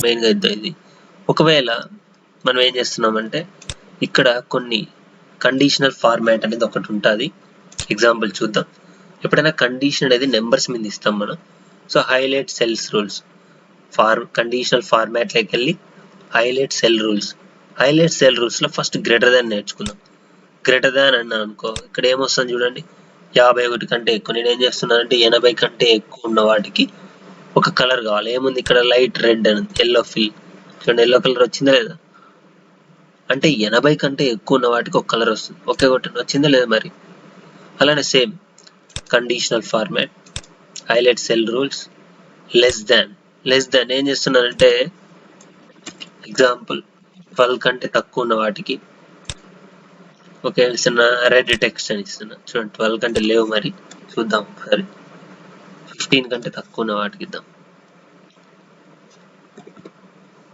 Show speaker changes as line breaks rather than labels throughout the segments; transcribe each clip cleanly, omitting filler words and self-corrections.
మెయిన్గా ఇది. ఒకవేళ మనం ఏం చేస్తున్నామంటే ఇక్కడ కొన్ని కండిషనల్ ఫార్మాట్ అనేది ఒకటి ఉంటుంది. ఎగ్జాంపుల్ చూద్దాం. ఎప్పుడైనా కండిషన్ అనేది నెంబర్స్ మీద ఇస్తాం మనం. So highlight cells rules conditional ఫార్మాట్లోకి వెళ్ళి highlight cell rules. Highlight cell రూల్స్లో ఫస్ట్ గ్రేటర్ దాన్ నేర్చుకుందాం. గ్రేటర్ దాన్ అన్నాను అనుకో, ఇక్కడ ఏమొస్తుంది చూడండి, 51 కంటే ఎక్కువ. నేను ఏం చేస్తున్నానంటే 80 కంటే ఎక్కువ ఉన్న వాటికి ఒక కలర్ కావాలి. ఏముంది ఇక్కడ, లైట్ రెడ్ అని ఎల్లో ఫిల్. చూడండి ఎల్లో కలర్ వచ్చిందా లేదా, అంటే 80 కంటే ఎక్కువ ఉన్న వాటికి ఒక కలర్ వస్తుంది. ఒకే ఒకటి వచ్చిందా లేదా మరి. అలానే same conditional format, highlight cell rules, less than ఏం చేస్తున్నానంటే ఎగ్జాంపుల్ 12 కంటే తక్కువ ఉన్న వాటికి ఓకే ఇస్తున్నా, రెడ్ టెక్స్ట్ అని ఇస్తున్నా. చూడండి 12 కంటే లేవు మరి, చూద్దాం ఒకసారి. 15 కంటే తక్కువ ఉన్న వాటికి ఇద్దాం,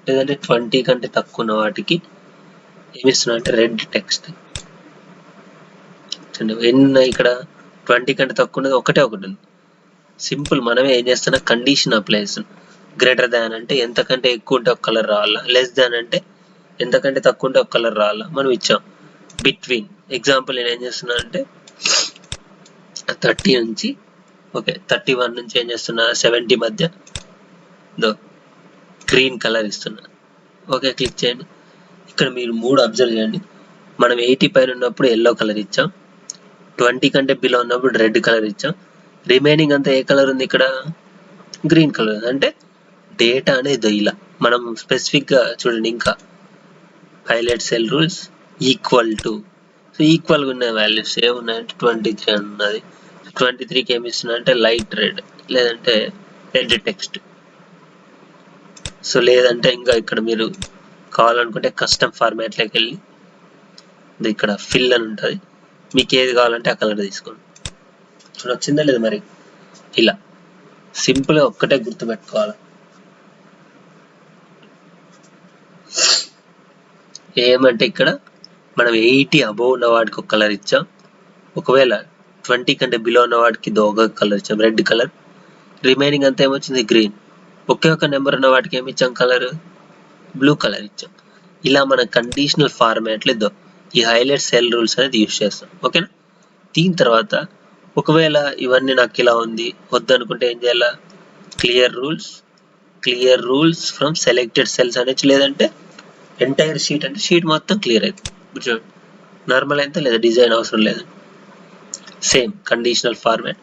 లేదంటే 20 కంటే తక్కువ ఉన్న వాటికి ఏమి ఇస్తున్నా అంటే రెడ్ టెక్స్ట్. ఎన్ని ఇక్కడ 20 కంటే తక్కువ ఉన్నది ఒకటే ఒకటి ఉంది. సింపుల్, మనమే ఏం చేస్తున్నా కండిషన్ అప్లై చేస్తున్నాం. గ్రేటర్ దాన్ అంటే ఎంతకంటే ఎక్కువ ఉంటే ఒక కలర్ రావాలా, లెస్ దాన్ అంటే ఎంతకంటే తక్కువ ఉంటే ఒక కలర్ రావాలా మనం ఇచ్చాం. బిట్వీన్ ఎగ్జాంపుల్ నేను ఏం చేస్తున్నా అంటే 30 నుంచి ఓకే 31 నుంచి ఏం చేస్తున్నా 70 మధ్య గ్రీన్ కలర్ ఇస్తున్నా. ఓకే క్లిక్ చేయండి. ఇక్కడ మీరు 3 అబ్జర్వ్ చేయండి. మనం 80 పైన ఉన్నప్పుడు ఎల్లో కలర్ ఇచ్చాం, 20 కంటే బిలో ఉన్నప్పుడు రెడ్ కలర్ ఇచ్చాం, రిమైనింగ్ అంతా ఏ కలర్ ఉంది ఇక్కడ, గ్రీన్ కలర్. అంటే డేటా అనేది ఇలా మనం స్పెసిఫిక్గా చూడండి. ఇంకా highlight cell rules equal to, so ఈక్వల్గా ఉన్న వాల్యూస్ ఏమున్నాయంటే 23 అని ఉన్నది. 23కి ఏమి ఇస్తున్నా అంటే లైట్ రెడ్, లేదంటే రెడ్ టెక్స్ట్. సో లేదంటే ఇంకా ఇక్కడ మీరు కావాలనుకుంటే కస్టమ్ ఫార్మాట్లోకి వెళ్ళి ఇక్కడ ఫిల్ అని ఉంటుంది, మీకు ఏది కావాలంటే ఆ కలర్ తీసుకోండి. వచ్చిందా లేదు మరి. ఇలా సింపుల్గా ఒక్కటే గుర్తుపెట్టుకోవాలి, ఏమంటే ఇక్కడ మనం 80 అబోవ్ ఉన్న వాడికి ఒక కలర్ ఇచ్చాం, ఒకవేళ 20 కంటే బిలో ఉన్న వాడికి ఒక కలర్ ఇచ్చాం రెడ్ కలర్, రిమైనింగ్ అంతా ఏమొచ్చింది గ్రీన్. ఒకే ఒక నెంబర్ ఉన్న వాటికి ఏమి ఇచ్చాం కలర్, బ్లూ కలర్ ఇచ్చాం. ఇలా మన కండిషనల్ ఫార్మాట్లో ఈ హైలైట్ సెల్ రూల్స్ అనేది యూజ్ చేస్తాం. ఓకేనా. దీని తర్వాత ఒకవేళ ఇవన్నీ నాకు ఇలా ఉంది వద్దనుకుంటే ఏం చేయాలా, clear rules from selected cells అనేది, లేదంటే ఎంటైర్ షీట్ అంటే షీట్ మొత్తం క్లియర్ అవుతుంది. చూడండి నార్మల్ అయితే లేదా డిజైన్ అవసరం లేదు. Same conditional format,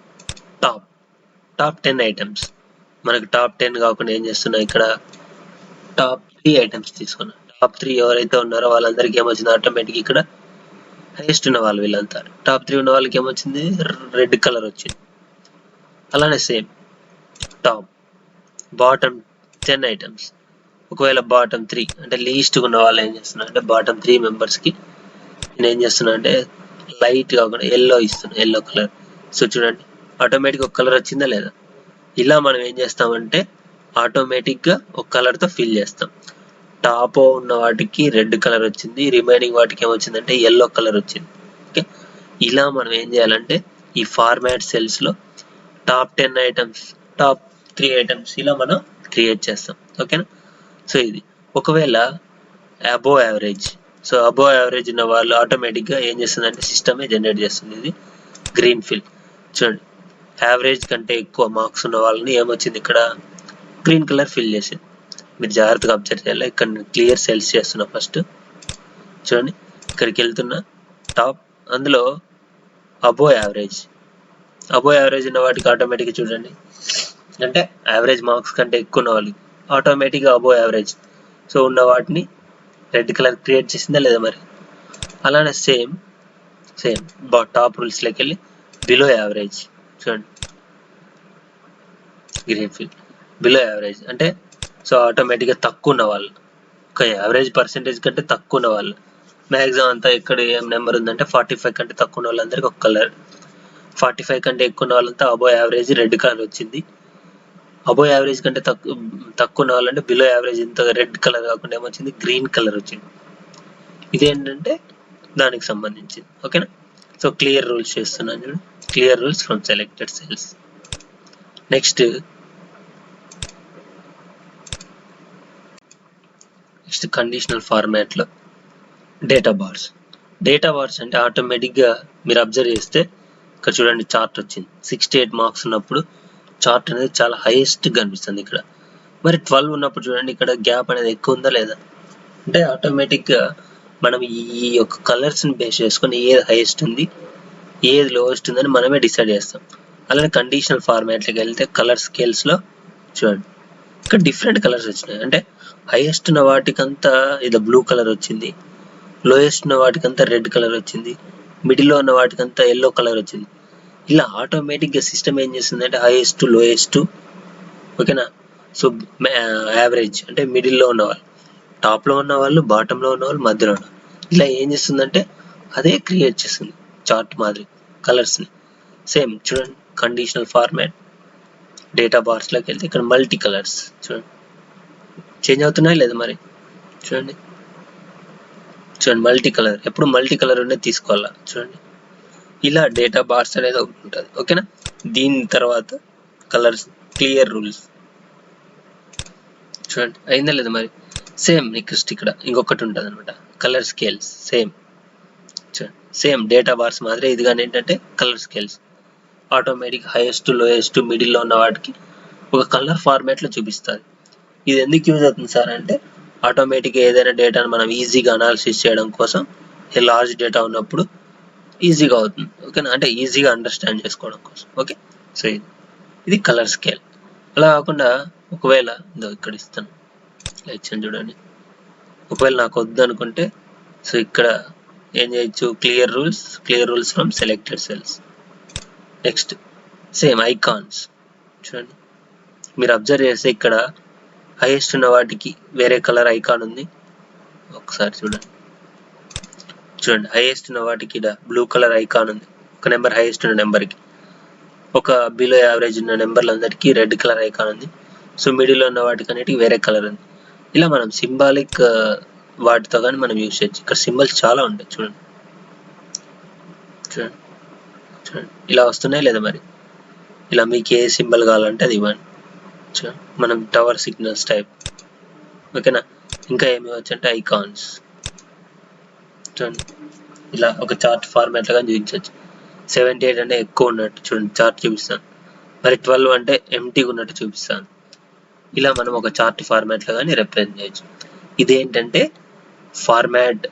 top 10 items. మనకు టాప్ 10 కాకుండా ఏం చేస్తున్నా ఇక్కడ టాప్ 3 ఐటమ్స్ తీసుకున్నా. టాప్ 3 ఎవరైతే ఉన్నారో వాళ్ళందరికీ ఏమొచ్చింది ఆటోమేటిక్ ఇక్కడ హైయెస్ట్ ఉన్న వాళ్ళు వీళ్ళంతా. టాప్ 3 ఉన్న వాళ్ళకి ఏమొచ్చింది రెడ్ కలర్ వచ్చింది. అలానే సేమ్ టాప్ బాటమ్ 10 ఐటమ్స్. ఒకవేళ బాటమ్ 3 అంటే లీస్ట్ ఉన్న వాళ్ళు ఏం చేస్తున్నా అంటే బాటమ్ 3 మెంబర్స్కి నేను ఏం చేస్తున్నా అంటే లైట్ కాకుండా ఎల్లో ఇస్తున్నా, ఎల్లో కలర్. సో చూడండి ఆటోమేటిక్ ఒక కలర్ వచ్చిందా లేదా. ఇలా మనం ఏం చేస్తామంటే ఆటోమేటిక్గా ఒక కలర్తో ఫిల్ చేస్తాం. టాప్ ఉన్న వాటికి రెడ్ కలర్ వచ్చింది, రిమైనింగ్ వాటికి ఏమొచ్చిందంటే ఎల్లో కలర్ వచ్చింది. ఓకే, ఇలా మనం ఏం చేయాలంటే ఈ ఫార్మాట్ సెల్స్లో టాప్ 10 ఐటమ్స్, టాప్ 3 ఐటమ్స్ ఇలా మనం క్రియేట్ చేస్తాం. ఓకేనా. సో ఇది ఒకవేళ above average, so above average ఉన్న వాళ్ళు ఆటోమేటిక్గా ఏం చేస్తుందంటే సిస్టమే జనరేట్ చేస్తుంది. ఇది గ్రీన్ ఫిల్. చూడండి యావరేజ్ కంటే ఎక్కువ మార్క్స్ ఉన్న వాళ్ళని ఏమొచ్చింది ఇక్కడ గ్రీన్ కలర్ ఫిల్ చేసింది. మీరు జాగ్రత్తగా అబ్జర్వ్ చేయాలి. ఇక్కడ నేను క్లియర్ సెల్స్ చేస్తున్నా. ఫస్ట్ చూడండి ఇక్కడికి వెళ్తున్నా, టాప్ అందులో అబోవ్ యావరేజ్ ఉన్న వాటికి ఆటోమేటిక్గా చూడండి అంటే యావరేజ్ మార్క్స్ కంటే ఎక్కువ ఉన్న వాళ్ళకి ఆటోమేటిక్గా అబోవ్ యావరేజ్ సో ఉన్న వాటిని రెడ్ కలర్ క్రియేట్ చేసిందా లేదా మరి. అలానే సేమ్ టాప్ రూల్స్లోకి వెళ్ళి బిలో యావరేజ్ చూడండి గ్రీన్ ఫిల్. బిలో యావరేజ్ అంటే సో ఆటోమేటిక్గా తక్కువ ఉన్న వాళ్ళు, ఒక యావరేజ్ పర్సెంటేజ్ కంటే తక్కువ ఉన్న వాళ్ళు, మ్యాక్సిమం అంతా ఇక్కడ ఏం నెంబర్ ఉందంటే 45 కంటే తక్కువ ఉన్న వాళ్ళందరికీ ఒక కలర్, 45 కంటే ఎక్కువ ఉన్న వాళ్ళంతా అబోవ్ యావరేజ్ రెడ్ కలర్ వచ్చింది. అబోవ్ యావరేజ్ కంటే తక్కువ ఉన్న వాళ్ళంటే బిలో యావరేజ్ ఇంత రెడ్ కలర్ కాకుండా ఏమొచ్చింది గ్రీన్ కలర్ వచ్చింది. ఇదేంటంటే దానికి సంబంధించింది. ఓకేనా. సో క్లియర్ రూల్స్ చేస్తున్నాను చూడండి, clear rules from selected cells. Next next conditional ఫార్మాట్లో డేటా బార్స్. డేటా బార్స్ అంటే ఆటోమేటిక్గా మీరు అబ్జర్వ్ చేస్తే ఇక్కడ చూడండి చార్ట్ వచ్చింది. 68 మార్క్స్ ఉన్నప్పుడు చార్ట్ అనేది చాలా హైయెస్ట్ కనిపిస్తుంది ఇక్కడ. మరి 12 ఉన్నప్పుడు చూడండి ఇక్కడ గ్యాప్ అనేది ఎక్కువ ఉందా లేదా? అంటే ఆటోమేటిక్గా మనం ఈ యొక్క కలర్స్ని బేస్ చేసుకొని ఏది హైయెస్ట్ ఉంది ఏది లోయెస్ట్ ఉందని మనమే డిసైడ్ చేస్తాం. అలానే కండిషనల్ ఫార్మాట్లోకి వెళ్తే కలర్ స్కేల్స్లో చూడండి ఇక్కడ డిఫరెంట్ కలర్స్ వచ్చినాయి. అంటే హైయెస్ట్ ఉన్న వాటికంతా ఇది బ్లూ కలర్ వచ్చింది, లోయెస్ట్ ఉన్న వాటికంతా రెడ్ కలర్ వచ్చింది, మిడిల్లో ఉన్న వాటికంతా ఎల్లో కలర్ వచ్చింది. ఇలా ఆటోమేటిక్గా సిస్టమ్ ఏం చేస్తుంది అంటే హైయెస్ట్ లోయెస్ట్ ఓకేనా. సో యావరేజ్ అంటే మిడిల్లో ఉన్నవాళ్ళు, టాప్లో ఉన్న వాళ్ళు, బాటంలో ఉన్న వాళ్ళు, మధ్యలో ఉన్న ఇలా ఏం చేస్తుందంటే అదే క్రియేట్ చేస్తుంది చార్ట్ మాదిరి కలర్స్ని. సేమ్ చూడండి కండిషనల్ ఫార్మాట్ డేటా బార్స్లోకి వెళ్తే ఇక్కడ మల్టీ కలర్స్ చూడండి చేంజ్ అవుతున్నాయి లేదా మరి చూడండి మల్టీ కలర్. ఎప్పుడు మల్టీ కలర్ ఉండేది తీసుకోవాలా చూడండి. ఇలా డేటా బార్స్ అనేది ఉంటుంది ఓకేనా. దీని తర్వాత కలర్స్ క్లియర్ రూల్స్ చూడండి అయిందా లేదా మరి. సేమ్ నెక్స్ట్ ఇక్కడ ఇంకొకటి ఉంటుంది అనమాట కలర్ స్కేల్స్. సేమ్ చూడండి సేమ్ డేటా బార్స్ మాదిరి ఇది కానీ ఏంటంటే colour scales automatic highest lowest మిడిల్లో ఉన్న వాటికి ఒక కలర్ ఫార్మాట్లో చూపిస్తుంది. ఇది ఎందుకు యూజ్ అవుతుంది సార్ అంటే ఆటోమేటిక్గా ఏదైనా డేటాను మనం ఈజీగా అనాలిసిస్ చేయడం కోసం లార్జ్ డేటా ఉన్నప్పుడు ఈజీగా అవుతుంది ఓకేనా. అంటే ఈజీగా అండర్స్టాండ్ చేసుకోవడం కోసం ఓకే. సో ఇది కలర్ స్కేల్. అలా కాకుండా ఒకవేళ ఇక్కడ ఇస్తాను ఇచ్చాను చూడండి. ఒకవేళ నాకు వద్దు అనుకుంటే సో ఇక్కడ ఏం చేయొచ్చు clear rules from selected cells. Next same icons చూడండి మీరు అబ్జర్వ్ చేస్తే ఇక్కడ హైయెస్ట్ ఉన్న వాటికి వేరే కలర్ ఐకాన్ ఉంది. ఒకసారి చూడండి హైయెస్ట్ ఉన్న వాటికి బ్లూ కలర్ ఐకాన్ ఉంది. ఒక నెంబర్ హైయెస్ట్ ఉన్న నెంబర్కి, ఒక బిలో యావరేజ్ ఉన్న నెంబర్లందరికీ రెడ్ కలర్ ఐకాన్ ఉంది. సో మిడిల్లో ఉన్న వాటికి అన్నిటికీ వేరే కలర్ ఉంది. ఇలా మనం సింబాలిక్ వాటితో కానీ మనం యూజ్ చేయొచ్చు. ఇక్కడ సింబల్స్ చాలా ఉంటాయి చూడండి ఇలా వస్తున్నాయి లేదా మరి. ఇలా మీకు ఏ సింబల్ కావాలంటే అది ఇవ్వండి. మనం టవర్ సిగ్నల్స్ టైప్ ఓకేనా. ఇంకా ఏమి ఇవ్వచ్చు అంటే ఐకాన్స్ చూడండి ఇలా ఒక చార్ట్ ఫార్మాట్లో కానీ చూపించవచ్చు. 78 అంటే ఎక్కువ ఉన్నట్టు చూడండి చార్ట్ చూపిస్తాను, మరి 12 అంటే ఎంటీగా ఉన్నట్టు చూపిస్తాను. ఇలా మనం ఒక చార్ట్ ఫార్మాట్లో కానీ రిప్రజెంట్ చేయొచ్చు. ఇదేంటంటే ఫార్మాట్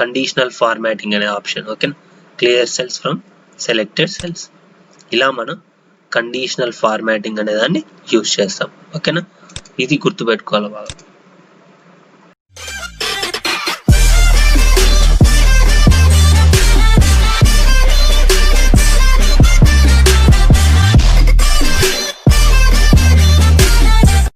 కండిషనల్ ఫార్మాటింగ్ అనే ఆప్షన్ ఓకేనా. Clear cells from selected cells. ఇలా మనం కండిషనల్ ఫార్మాటింగ్ అనే దాన్ని యూజ్ చేస్తాం ఓకేనా. ఇది గుర్తుపెట్టుకోవాలి బాగా.